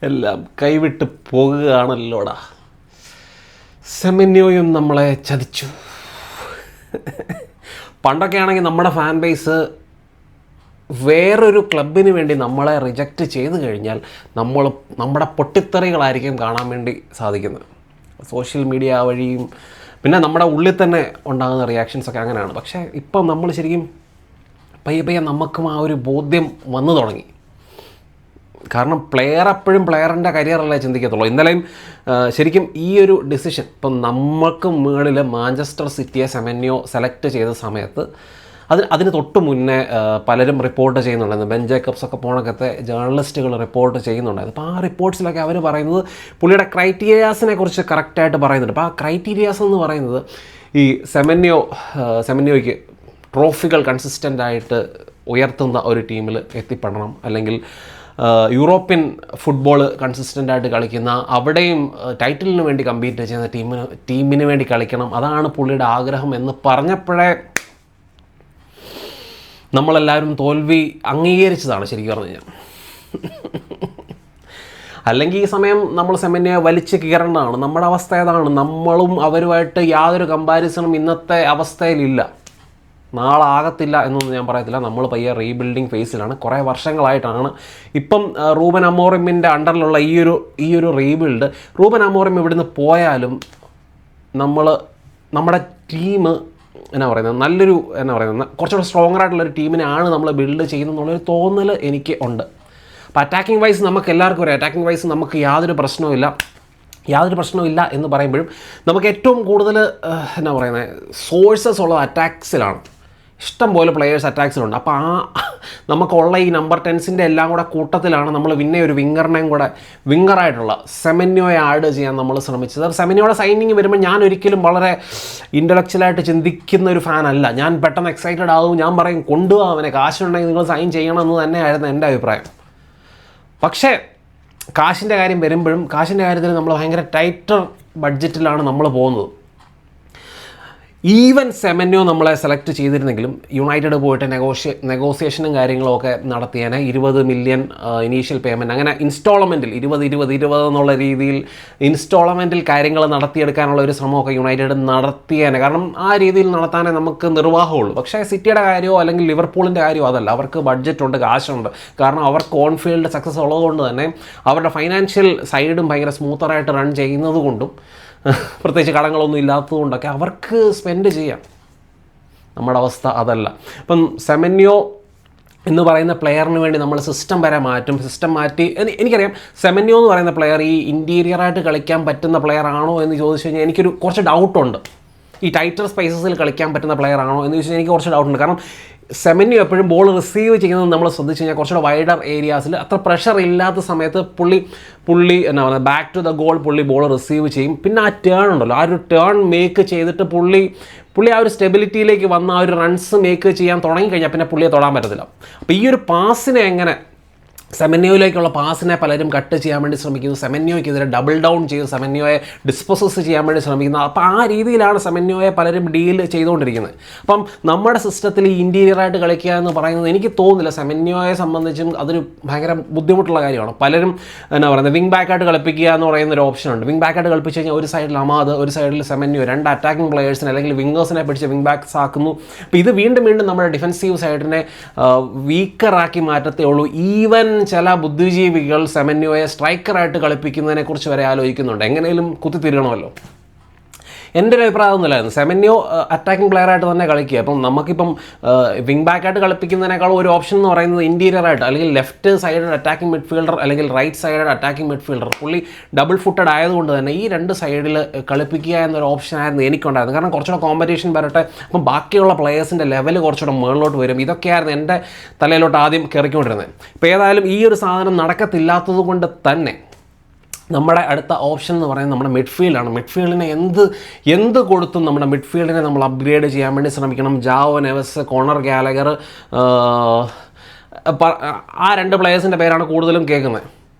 എല്ലാം കൈവിട്ട് പോകുകയാണല്ലോടാ. സെമന്യോയും നമ്മളെ ചതിച്ചു. പണ്ടൊക്കെ ആണെങ്കിൽ നമ്മുടെ ഫാൻ ബേസ് വേറൊരു ക്ലബിന് വേണ്ടി നമ്മളെ റിജക്റ്റ് ചെയ്ത് കഴിഞ്ഞാൽ നമ്മുടെ പൊട്ടിത്തെറികളായിരിക്കും കാണാൻ വേണ്ടി സാധിക്കുന്നത്. സോഷ്യൽ മീഡിയ വഴിയും പിന്നെ നമ്മുടെ ഉള്ളിൽ തന്നെ ഉണ്ടാകുന്ന റിയാക്ഷൻസൊക്കെ അങ്ങനെയാണ്. പക്ഷേ ഇപ്പം നമ്മൾ ശരിക്കും പയ്യെ നമുക്കും ആ ഒരു ബോധ്യം വന്നു തുടങ്ങി. കാരണം പ്ലെയർ എപ്പോഴും പ്ലെയറിൻ്റെ കരിയറല്ലേ ചിന്തിക്കത്തുള്ളൂ. ഇന്നലെയും ശരിക്കും ഈ ഒരു ഡിസിഷൻ ഇപ്പം നമ്മൾക്ക് മുകളിൽ മാഞ്ചസ്റ്റർ സിറ്റിയെ സെമന്യോ സെലക്ട് ചെയ്ത സമയത്ത് അതിന് തൊട്ട് മുന്നേ പലരും റിപ്പോർട്ട് ചെയ്യുന്നുണ്ടായിരുന്നു. ബെൻ ജേക്കബ്സ് ഒക്കെ പോണക്കത്തെ ജേർണലിസ്റ്റുകൾ റിപ്പോർട്ട് ചെയ്യുന്നുണ്ടായിരുന്നു. അപ്പോൾ ആ റിപ്പോർട്ട്സിലൊക്കെ അവർ പറയുന്നത് പുള്ളിയുടെ ക്രൈറ്റീരിയാസിനെ കുറിച്ച് കറക്റ്റായിട്ട് പറയുന്നുണ്ട്. അപ്പോൾ ആ ക്രൈറ്റീരിയാസ് എന്ന് പറയുന്നത് ഈ സെമന്യോയ്ക്ക് ട്രോഫികൾ കൺസിസ്റ്റൻ്റായിട്ട് ഉയർത്തുന്ന ഒരു ടീമിൽ എത്തിപ്പെടണം, അല്ലെങ്കിൽ യൂറോപ്യൻ ഫുട്ബോൾ കൺസിസ്റ്റൻ്റായിട്ട് കളിക്കുന്ന അവിടെയും ടൈറ്റിലിന് വേണ്ടി കമ്പീറ്റ് ചെയ്യുന്ന ടീമിന് വേണ്ടി കളിക്കണം, അതാണ് പുള്ളിയുടെ ആഗ്രഹം എന്ന് പറഞ്ഞപ്പോഴേ നമ്മളെല്ലാവരും തോൽവി അംഗീകരിച്ചതാണ് ശരിക്കും പറഞ്ഞു കഴിഞ്ഞാൽ. അല്ലെങ്കിൽ ഈ സമയം നമ്മൾ സെമന്യോയെ വലിച്ച് കീറേണ്ടതാണ്. നമ്മുടെ അവസ്ഥ ഏതാണ്? നമ്മളും അവരുമായിട്ട് യാതൊരു കമ്പാരിസണും ഇന്നത്തെ അവസ്ഥയിലില്ല. നാളെ ആകത്തില്ല എന്നൊന്നും ഞാൻ പറയത്തില്ല. നമ്മൾ പയ്യെ റീബിൽഡിങ് ഫേസിലാണ്. കുറേ വർഷങ്ങളായിട്ടാണ് ഇപ്പം റൂബൻ അമോറിമിൻ്റെ അണ്ടറിലുള്ള ഈ ഒരു റീബിൽഡ്. റൂബൻ അമോറിം ഇവിടുന്ന് പോയാലും നമ്മുടെ ടീം നല്ലൊരു കുറച്ചുകൂടെ സ്ട്രോങ്ങർ ആയിട്ടുള്ളൊരു ടീമിനാണ് നമ്മൾ ബിൽഡ് ചെയ്യുന്നതെന്നുള്ളൊരു തോന്നൽ എനിക്ക് ഉണ്ട്. അപ്പോൾ അറ്റാക്കിംഗ് വൈസ് നമുക്ക് എല്ലാവർക്കും അറിയാം, അറ്റാക്കിംഗ് വൈസ് നമുക്ക് യാതൊരു പ്രശ്നവും എന്ന് പറയുമ്പോഴും നമുക്ക് ഏറ്റവും കൂടുതൽ സോഴ്സസ് ഉള്ളത് അറ്റാക്സിലാണ്. ഇഷ്ടം പോലെ പ്ലെയേഴ്സ് അറ്റാക്സിലുണ്ട്. അപ്പോൾ നമുക്കുള്ള ഈ നമ്പർ 10 എല്ലാം കൂടെ കൂട്ടത്തിലാണ് നമ്മൾ പിന്നെ ഒരു വിങ്ങറായിട്ടുള്ള സെമന്യോയെ ആഡ് ചെയ്യാൻ നമ്മൾ ശ്രമിച്ചത്. സെമന്യോയുടെ സൈനിങ് വരുമ്പോൾ ഞാൻ ഒരിക്കലും വളരെ ഇൻ്റലക്ച്വലായിട്ട് ചിന്തിക്കുന്ന ഒരു ഫാനല്ല. ഞാൻ പെട്ടെന്ന് എക്സൈറ്റഡ് ആകും, ഞാൻ പറയും കൊണ്ടുപോകാം അവനെ, കാശുണ്ടെങ്കിൽ നിങ്ങൾ സൈൻ ചെയ്യണം എന്ന് തന്നെയായിരുന്നു എൻ്റെ അഭിപ്രായം. പക്ഷേ കാശിൻ്റെ കാര്യം വരുമ്പോഴും കാശിൻ്റെ കാര്യത്തിൽ നമ്മൾ ഭയങ്കര ടൈറ്റർ ബഡ്ജറ്റിലാണ് നമ്മൾ പോകുന്നത്. ഈവൻ സെമന്യോ നമ്മളെ സെലക്ട് ചെയ്തിരുന്നെങ്കിലും യുണൈറ്റഡ് പോയിട്ട് നെഗോസിയേഷനും കാര്യങ്ങളും ഒക്കെ നടത്തിയേനെ. 20 മില്യൺ ഇനീഷ്യൽ പേയ്മെൻറ്റ്, അങ്ങനെ ഇൻസ്റ്റാൾമെൻറ്റിൽ 20 എന്നുള്ള രീതിയിൽ ഇൻസ്റ്റാൾമെൻറ്റിൽ കാര്യങ്ങൾ നടത്തിയെടുക്കാനുള്ള ഒരു ശ്രമമൊക്കെ യുണൈറ്റഡ് നടത്തിയേനെ. കാരണം ആ രീതിയിൽ നടത്താനേ നമുക്ക് നിർവാഹമുള്ളൂ. പക്ഷേ സിറ്റിയുടെ കാര്യമോ അല്ലെങ്കിൽ ലിവർപൂളിൻ്റെ കാര്യമോ അതല്ല. അവർക്ക് ബഡ്ജറ്റുണ്ട്, കാശുണ്ട്. കാരണം അവർക്ക് ഓൺ ഫീൽഡ് സക്സസ് ഉള്ളതുകൊണ്ട് തന്നെ അവരുടെ ഫൈനാൻഷ്യൽ സൈഡും ഭയങ്കര സ്മൂത്തറായിട്ട് റൺ ചെയ്യുന്നത് കൊണ്ടും പ്രത്യേകിച്ച് കടങ്ങളൊന്നും ഇല്ലാത്തതുകൊണ്ടൊക്കെ അവർക്ക് സ്പെൻഡ് ചെയ്യാം. നമ്മുടെ അവസ്ഥ അതല്ല. അപ്പം സെമന്യോ എന്ന് പറയുന്ന പ്ലെയറിന് വേണ്ടി നമ്മൾ സിസ്റ്റം മാറ്റി. എനിക്കറിയാം സെമന്യോ എന്ന് പറയുന്ന പ്ലെയർ ഈ ഇൻറ്റീരിയറായിട്ട് കളിക്കാൻ പറ്റുന്ന പ്ലെയർ ആണോ എന്ന് ചോദിച്ചു കഴിഞ്ഞാൽ എനിക്കൊരു കുറച്ച് ഡൗട്ടുണ്ട്. ഈ ടൈറ്റർ സ്പേസസിൽ കളിക്കാൻ പറ്റുന്ന പ്ലെയർ ആണോ എന്ന് ചോദിച്ചു കഴിഞ്ഞാൽ എനിക്ക് കുറച്ച് ഡൗട്ടുണ്ട്. കാരണം സെമന്യോ എപ്പോഴും ബോൾ റിസീവ് ചെയ്യുന്നത് നമ്മൾ ശ്രദ്ധിച്ചു കഴിഞ്ഞാൽ കുറച്ചുകൂടെ വൈഡർ ഏരിയാസിൽ അത്ര പ്രഷർ ഇല്ലാത്ത സമയത്ത് പുള്ളി back to the goal ball receive ചെയ്യും. പിന്നെ ആ ടേൺ ഉണ്ടല്ലോ, ആ ഒരു ടേൺ മേക്ക് ചെയ്തിട്ട് പുള്ളി ആ ഒരു സ്റ്റെബിലിറ്റിയിലേക്ക് വന്ന ആ ഒരു റൺസ് മേക്ക് ചെയ്യാൻ തുടങ്ങിക്കഴിഞ്ഞാൽ പിന്നെ പുള്ളിയെ തൊടാൻ പറ്റത്തില്ല. അപ്പോൾ ഈ ഒരു പാസിനെ എങ്ങനെ സെമന്യോയിലേക്കുള്ള പാസിനെ പലരും കട്ട് ചെയ്യാൻ വേണ്ടി ശ്രമിക്കുന്നു. സെമന്യോയ്ക്കെതിരെ ഡബിൾ ഡൗൺ ചെയ്ത് സെമന്യോയെ ഡിസ്പോസസ് ചെയ്യാൻ വേണ്ടി ശ്രമിക്കുന്നത്. അപ്പോൾ ആ രീതിയിലാണ് സെമന്യോയെ പലരും ഡീൽ ചെയ്തുകൊണ്ടിരിക്കുന്നത്. അപ്പം നമ്മുടെ സിസ്റ്റത്തിൽ ഈ ഇൻറ്റീരിയറായിട്ട് കളിക്കുക എന്ന് പറയുന്നത് എനിക്ക് തോന്നുന്നില്ല സെമന്യോയെ സംബന്ധിച്ചും അതൊരു ഭയങ്കര ബുദ്ധിമുട്ടുള്ള കാര്യമാണ്. പലരും വിങ് ബാക്കായിട്ട് കളിപ്പിക്കുക എന്ന് പറയുന്ന ഒരു ഓപ്ഷനുണ്ട്. വിങ് ബാക്കായിട്ട് കളിപ്പിച്ച് കഴിഞ്ഞാൽ ഒരു സൈഡിൽ അമാദ്, ഒരു സൈഡിൽ സെമന്യോ, 2 അറ്റാക്കിംഗ് പ്ലെയേഴ്സിനെ അല്ലെങ്കിൽ വിങ്ങേഴ്സിനെ പിടിച്ച് വിങ് ബാക്സ് ആക്കുന്നു. അപ്പോൾ ഇത് വീണ്ടും നമ്മുടെ ഡിഫൻസീവ് സൈഡിനെ വീക്കറാക്കി മാറ്റത്തേ ഉള്ളൂ. ഈവൻ ചില ബുദ്ധിജീവികൾ സെമന്യോയെ സ്ട്രൈക്കറായിട്ട് കളിപ്പിക്കുന്നതിനെക്കുറിച്ച് വരെ ആലോചിക്കുന്നുണ്ട്. എങ്ങനെയും കുത്തിത്തിരിയണമല്ലോ. എൻ്റെ ഒരു അഭിപ്രായം ഒന്നുമില്ലായിരുന്നു. സെമന്യോ അറ്റാക്കിംഗ് പ്ലെയറായിട്ട് തന്നെ കളിക്കുക. അപ്പം നമുക്കിപ്പം വിങ് ബാക്കായിട്ട് കളിപ്പിക്കുന്നതിനേക്കാളും ഒരു ഓപ്ഷൻ എന്ന് പറയുന്നത് ഇൻറ്റീരിയറായിട്ട് അല്ലെങ്കിൽ ലെഫ്റ്റ് സൈഡ് അറ്റാക്കിംഗ് മിഡ്ഫീൽഡർ അല്ലെങ്കിൽ റൈറ്റ് സൈഡ് അറ്റാക്കിംഗ് മിഡ്ഫീൽഡർ. പുള്ളി ഡബിൾ ഫുട്ടഡ് ആയതുകൊണ്ട് തന്നെ ഈ 2 സൈഡിൽ കളിപ്പിക്കുക എന്നൊരു ഓപ്ഷനായിരുന്നു എനിക്കുണ്ടായിരുന്നു. കാരണം കുറച്ചുകൂടെ കോമ്പറ്റീഷൻ വരട്ടെ, അപ്പം ബാക്കിയുള്ള പ്ലെയേഴ്സിൻ്റെ ലെവൽ കുറച്ചുകൂടെ മുകളിലോട്ട് വരും. ഇതൊക്കെയായിരുന്നു എൻ്റെ തലയിലോട്ട് ആദ്യം കയറിക്കൊണ്ടിരുന്നത്. ഇപ്പോൾ ഏതായാലും ഈ ഒരു സാധനം നടക്കത്തില്ലാത്തത് കൊണ്ട് തന്നെ നമ്മുടെ അടുത്ത ഓപ്ഷൻ എന്ന് പറയുന്നത് നമ്മുടെ മിഡ്ഫീൽഡാണ്. മിഡ്ഫീൽഡിനെ എന്ത് കൊടുത്തും നമ്മുടെ മിഡ്ഫീൽഡിനെ നമ്മൾ അപ്ഗ്രേഡ് ചെയ്യാൻ വേണ്ടി ശ്രമിക്കണം. ജാവോ നെവസ്, കോണർ ഗാലഗർ, ആ 2 പ്ലെയേഴ്സിൻ്റെ പേരാണ് കൂടുതലും കേൾക്കുന്നത്.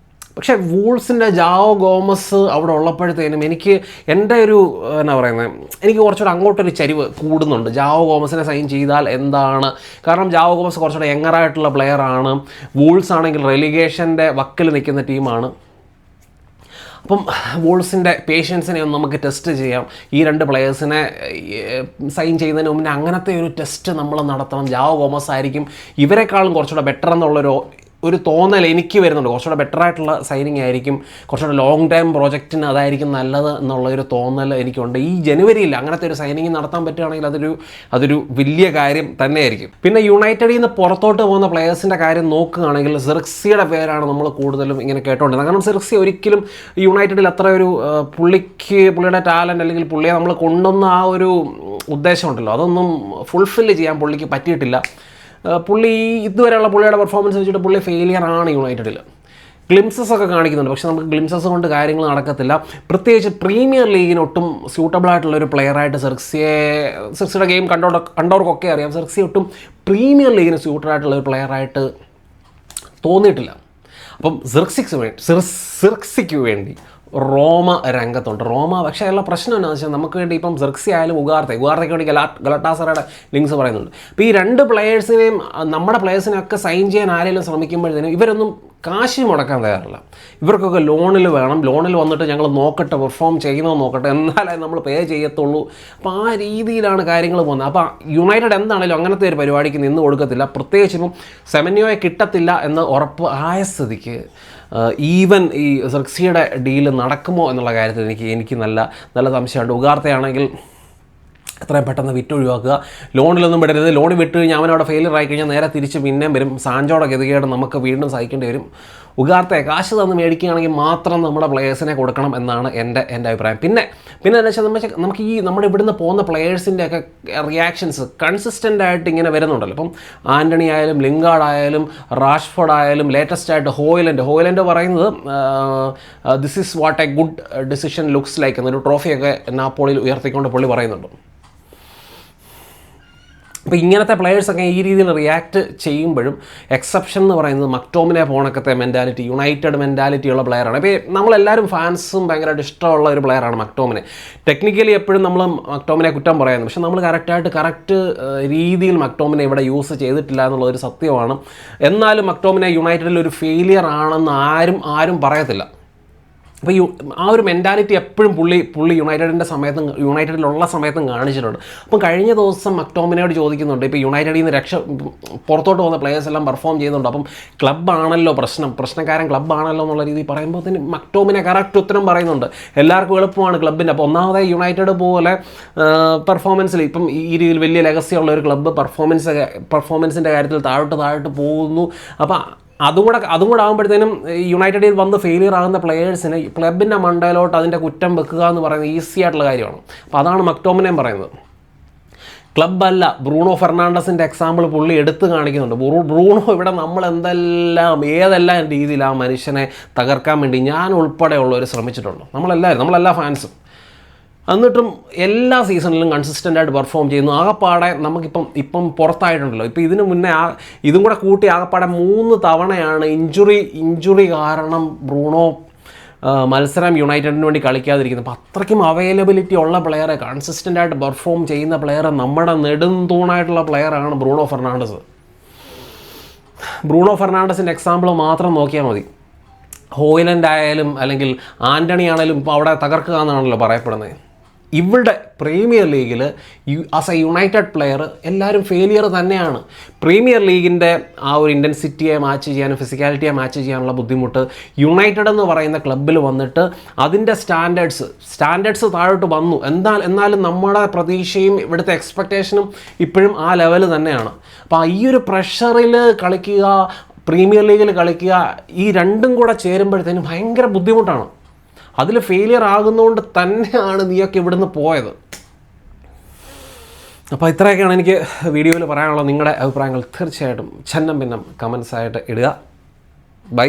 പക്ഷേ വൂൾസിൻ്റെ ജാവോ ഗോമസ് അവിടെ ഉള്ളപ്പോഴത്തേനും എൻ്റെ ഒരു എനിക്ക് കുറച്ചുകൂടെ അങ്ങോട്ടൊരു ചരിവ് കൂടുന്നുണ്ട്. ജാവോ ഗോമസിനെ സൈൻ ചെയ്താൽ എന്താണ്? കാരണം ജാവോ ഗോമസ് കുറച്ചുകൂടെ യങ്ങറായിട്ടുള്ള പ്ലെയറാണ്. വൂൾസ് ആണെങ്കിൽ റെലിഗേഷൻ്റെ വക്കിൽ നിൽക്കുന്ന ടീമാണ്. അപ്പം വോൾസിൻ്റെ പേഷ്യൻസിനെ ഒന്ന് നമുക്ക് ടെസ്റ്റ് ചെയ്യാം. ഈ 2 പ്ലെയേഴ്സിനെ സൈൻ ചെയ്യുന്നതിന് മുന്നേ അങ്ങനത്തെ ഒരു ടെസ്റ്റ് നമ്മൾ നടത്തണം. ജാവോ ഗോമസ് ആയിരിക്കും ഇവരെക്കാളും കുറച്ചുകൂടെ ബെറ്റർ എന്നുള്ളൊരു തോന്നൽ എനിക്ക് വരുന്നുണ്ട്. കുറച്ചുകൂടെ ബെറ്ററായിട്ടുള്ള സൈനിങ് ആയിരിക്കും, കുറച്ചുകൂടെ ലോങ് ടൈം പ്രോജക്റ്റിന് അതായിരിക്കും നല്ലത് എന്നുള്ളൊരു തോന്നൽ എനിക്കുണ്ട്. ഈ ജനുവരിയിൽ അങ്ങനത്തെ ഒരു സൈനിങ് നടത്താൻ പറ്റുകയാണെങ്കിൽ അതൊരു വലിയ കാര്യം തന്നെയായിരിക്കും. പിന്നെ യുണൈറ്റഡിൽ നിന്ന് പുറത്തോട്ട് പോകുന്ന പ്ലെയേഴ്സിൻ്റെ കാര്യം നോക്കുകയാണെങ്കിൽ സിർക്സിയുടെ പേരാണ് നമ്മൾ കൂടുതലും ഇങ്ങനെ കേട്ടുകൊണ്ടിരുന്നത്. കാരണം സിർക്സി ഒരിക്കലും യുണൈറ്റഡിൽ അത്ര ഒരു പുള്ളിയുടെ ടാലൻറ്റ് അല്ലെങ്കിൽ പുള്ളിയെ നമ്മൾ കൊണ്ടുവന്ന ആ ഒരു ഉദ്ദേശമുണ്ടല്ലോ, അതൊന്നും ഫുൾഫില്ല് ചെയ്യാൻ പുള്ളിക്ക് പറ്റിയിട്ടില്ല. പുള്ളി ഇതുവരെയുള്ള പുള്ളിയുടെ പെർഫോമൻസ് വെച്ചിട്ട് പുള്ളി ഫെയിലിയർ ആണ് യുണൈറ്റഡിൽ. ഗ്ലിംസസ് ഒക്കെ കാണിക്കുന്നുണ്ട്, പക്ഷേ നമുക്ക് ഗ്ലിംസസ് കൊണ്ട് കാര്യങ്ങൾ നടക്കത്തില്ല. പ്രത്യേകിച്ച് പ്രീമിയർ ലീഗിന് ഒട്ടും സ്യൂട്ടബിൾ ആയിട്ടുള്ളൊരു പ്ലെയറായിട്ട് സിർക്സിയുടെ ഗെയിം കണ്ടവർക്കൊക്കെ അറിയാം. സിർക്സി ഒട്ടും പ്രീമിയർ ലീഗിന് സ്യൂട്ടഡ് ആയിട്ടുള്ളൊരു പ്ലെയറായിട്ട് തോന്നിയിട്ടില്ല. അപ്പം സിർക്സിക്ക് വേണ്ടി റോമ രംഗത്തുണ്ട്. പക്ഷേ ഉള്ള പ്രശ്നം എന്താണെന്ന് വെച്ചാൽ നമുക്ക് വേണ്ടി ഇപ്പം സിർക്സി ആയാലും ഉഗാർത്തയ്ക്ക് വേണ്ടി ഗലാട്ടാസറയുടെ ലിങ്ക്സ് പറയുന്നുണ്ട്. അപ്പോൾ ഈ 2 പ്ലെയേഴ്സിനെയും നമ്മുടെ പ്ലെയേഴ്സിനെയൊക്കെ സൈൻ ചെയ്യാൻ ആരെങ്കിലും ശ്രമിക്കുമ്പോഴത്തേനും ഇവരൊന്നും കാശ് മുടക്കാൻ തയ്യാറില്ല. ഇവർക്കൊക്കെ ലോണിൽ വേണം. ലോണിൽ വന്നിട്ട് ഞങ്ങൾ നോക്കട്ടെ, പെർഫോം ചെയ്യുന്നോ നോക്കട്ടെ, എന്നാലേ നമ്മൾ പേ ചെയ്യത്തുള്ളൂ. അപ്പോൾ ആ രീതിയിലാണ് കാര്യങ്ങൾ പോകുന്നത്. അപ്പോൾ യുണൈറ്റഡ് എന്താണെങ്കിലും അങ്ങനത്തെ ഒരു പരിപാടിക്ക് നിന്ന് കൊടുക്കത്തില്ല. പ്രത്യേകിച്ച് ഇപ്പം സെമന്യോയെ കിട്ടത്തില്ല എന്ന് ഉറപ്പ് ആയ സ്ഥിതിക്ക് ഈവൻ ഈ സിർക്സിയുടെ ഡീല് നടക്കുമോ എന്നുള്ള കാര്യത്തിൽ എനിക്ക് നല്ല സംശയമുണ്ട്. ഉഗാർത്തയാണെങ്കിൽ എത്രയും പെട്ടെന്ന് വിറ്റൊഴിവാക്കുക, ലോണിലൊന്നും വിടരുത്. ലോൺ വിട്ട് കഴിഞ്ഞാൽ അവനവിടെ ഫെയിലിയർ ആയി കഴിഞ്ഞാൽ നേരെ തിരിച്ച് പിന്നെയും വരും. സാഞ്ചോടെ ഗതികേട് നമുക്ക് വീണ്ടും സഹിക്കേണ്ടി വരും. ഉഗാർത്തയെ കാശ് തന്ന് മേടിക്കുകയാണെങ്കിൽ മാത്രം നമ്മുടെ പ്ലെയേഴ്സിനെ കൊടുക്കണം എന്നാണ് എൻ്റെ അഭിപ്രായം. പിന്നെ എന്താ വെച്ചാൽ നമുക്ക് ഈ നമ്മുടെ ഇവിടുന്ന് പോകുന്ന പ്ലെയേഴ്സിൻ്റെയൊക്കെ റിയാക്ഷൻസ് കൺസിസ്റ്റൻ്റ് ആയിട്ട് ഇങ്ങനെ വരുന്നുണ്ടല്ലോ. ഇപ്പം ആൻ്റണി ആയാലും ലിംഗാർഡ് ആയാലും റാഷ്ഫോർഡ് ആയാലും ലേറ്റസ്റ്റ് ആയിട്ട് ഹോയിലൻഡ് പറയുന്നത് this is what A good decision looks like എന്നൊരു ട്രോഫിയൊക്കെ നാപ്പോളിയിൽ ഉയർത്തിക്കൊണ്ട് പുള്ളി പറയുന്നുണ്ട്. അപ്പോൾ ഇങ്ങനത്തെ പ്ലെയേഴ്സൊക്കെ ഈ രീതിയിൽ റിയാക്ട് ചെയ്യുമ്പോഴും എക്സെപ്ഷൻ എന്ന് പറയുന്നത് മക്ടോമിനെ പോണക്കത്തെ മെൻറ്റാലിറ്റി, യുണൈറ്റഡ് മെൻറ്റാലിറ്റിയുള്ള പ്ലെയറാണ്. ഇപ്പോൾ നമ്മളെല്ലാവരും ഫാൻസും ഭയങ്കരമായിട്ട് ഇഷ്ടമുള്ള ഒരു പ്ലെയറാണ് മക്ടോമിനെ. ടെക്നിക്കലി എപ്പോഴും നമ്മൾ മക്ടോമിനെ കുറ്റം പറയുന്നു, പക്ഷേ നമ്മൾ കറക്റ്റ് രീതിയിൽ മക്ടോമിനെ ഇവിടെ യൂസ് ചെയ്തിട്ടില്ല എന്നുള്ളൊരു സത്യമാണ്. എന്നാലും മക്ടോമിനെ യുണൈറ്റഡിൽ ഒരു ഫെയിലിയർ ആണെന്ന് ആരും പറയത്തില്ല. അപ്പോൾ ആ ഒരു മെൻറ്റാലിറ്റി എപ്പോഴും പുള്ളി യുണൈറ്റഡിലുള്ള സമയത്തും കാണിച്ചിട്ടുണ്ട്. അപ്പം കഴിഞ്ഞ ദിവസം മക്ടോമിനോട് ചോദിക്കുന്നുണ്ട്, ഇപ്പോൾ യുണൈറ്റഡിൽ നിന്ന് പുറത്തോട്ട് പോകുന്ന പ്ലെയേഴ്സ് എല്ലാം പെർഫോം ചെയ്യുന്നുണ്ട്, അപ്പം ക്ലബ്ബാണല്ലോ പ്രശ്നക്കാരൻ ക്ലബ്ബാണല്ലോ എന്നുള്ള രീതിയിൽ പറയുമ്പോൾ തന്നെ മക്ടോമിനെ കറക്റ്റ് ഉത്തരം പറയുന്നുണ്ട്. എല്ലാവർക്കും എളുപ്പമാണ് ക്ലബ്ബിൻ്റെ. അപ്പോൾ ഒന്നാമതായി യുണൈറ്റഡ് പോലെ പെർഫോമൻസിൽ ഇപ്പം ഈ രീതിയിൽ വലിയ ലെഗസി ഉള്ള ഒരു ക്ലബ്ബ് പെർഫോമൻസിൻ്റെ കാര്യത്തിൽ താഴോട്ട് പോകുന്നു. അപ്പോൾ അതും കൂടെ ആകുമ്പോഴത്തേനും യുണൈറ്റഡിൽ വന്ന് ഫെയിലിയർ ആകുന്ന പ്ലെയേഴ്സിന് ക്ലബിൻ്റെ മണ്ടയിലോട്ട് അതിൻ്റെ കുറ്റം വെക്കുക എന്ന് പറയുന്നത് ഈസി ആയിട്ടുള്ള കാര്യമാണ്. അപ്പോൾ അതാണ് മക്ടോമിനെയും പറയുന്നത്. ക്ലബ്ബല്ല, ബ്രൂണോ ഫെർണാണ്ടസിൻ്റെ എക്സാമ്പിൾ പുള്ളി എടുത്ത് കാണിക്കുന്നുണ്ട്. ബ്രൂണോ ഇവിടെ ഏതെല്ലാം രീതിയിൽ ആ മനുഷ്യനെ തകർക്കാൻ വേണ്ടി ഞാൻ ഉൾപ്പെടെയുള്ളവർ ശ്രമിച്ചിട്ടുണ്ട്. നമ്മളെല്ലാ ഫാൻസും. എന്നിട്ടും എല്ലാ സീസണിലും കൺസിസ്റ്റൻ്റായിട്ട് പെർഫോം ചെയ്യുന്നു. ആകപ്പാടെ നമുക്കിപ്പം പുറത്തായിട്ടുണ്ടല്ലോ. ഇപ്പോൾ ഇതിന് മുന്നേ ഇതും കൂടെ കൂട്ടി ആകപ്പാടെ 3 തവണയാണ് ഇഞ്ചുറി കാരണം ബ്രൂണോ മത്സരം യുണൈറ്റഡിന് വേണ്ടി കളിക്കാതിരിക്കുന്നത്. അപ്പോൾ അത്രയ്ക്കും അവൈലബിലിറ്റി ഉള്ള പ്ലെയറെ, കൺസിസ്റ്റൻ്റായിട്ട് പെർഫോം ചെയ്യുന്ന പ്ലെയർ, നമ്മുടെ നെടുംതൂണായിട്ടുള്ള പ്ലെയറാണ് ബ്രൂണോ ഫെർണാണ്ടസ്. ബ്രൂണോ ഫെർണാണ്ടസിൻ്റെ എക്സാമ്പിൾ മാത്രം നോക്കിയാൽ മതി. ഹോയിലൻഡ് ആയാലും അല്ലെങ്കിൽ ആൻ്റണി ആണെങ്കിലും ഇപ്പോൾ അവിടെ തകർക്കുക എന്നാണല്ലോ പറയപ്പെടുന്നത്. ഇവിടെ പ്രീമിയർ ലീഗിൽ ആസ് എ യുണൈറ്റഡ് പ്ലെയർ എല്ലാവരും ഫെയിലിയർ തന്നെയാണ്. പ്രീമിയർ ലീഗിൻ്റെ ആ ഒരു ഇൻറ്റൻസിറ്റിയെ മാച്ച് ചെയ്യാനും ഫിസിക്കാലിറ്റിയെ മാച്ച് ചെയ്യാനുള്ള ബുദ്ധിമുട്ട് യുണൈറ്റഡ് എന്ന് പറയുന്ന ക്ലബ്ബിൽ വന്നിട്ട് അതിൻ്റെ സ്റ്റാൻഡേർഡ്സ് താഴോട്ട് വന്നു. എന്നാലും നമ്മുടെ പ്രതീക്ഷയും ഇവിടുത്തെ എക്സ്പെക്റ്റേഷനും ഇപ്പോഴും ആ ലെവൽ തന്നെയാണ്. അപ്പോൾ ഈ ഒരു പ്രഷറിൽ കളിക്കുക, പ്രീമിയർ ലീഗിൽ കളിക്കുക, ഈ രണ്ടും കൂടെ ചേരുമ്പോഴത്തേനും ഭയങ്കര ബുദ്ധിമുട്ടാണ്. അതിൽ ഫെയിലിയർ ആകുന്നതുകൊണ്ട് തന്നെയാണ് നീയൊക്കെ ഇവിടുന്ന് പോയത്. അപ്പോൾ ഇത്രയൊക്കെയാണ് എനിക്ക് വീഡിയോയിൽ പറയാനുള്ളത്. നിങ്ങളുടെ അഭിപ്രായങ്ങൾ തീർച്ചയായിട്ടും ഛന്നം ഭിന്നം കമൻസായിട്ട് ഇടുക. ബൈ.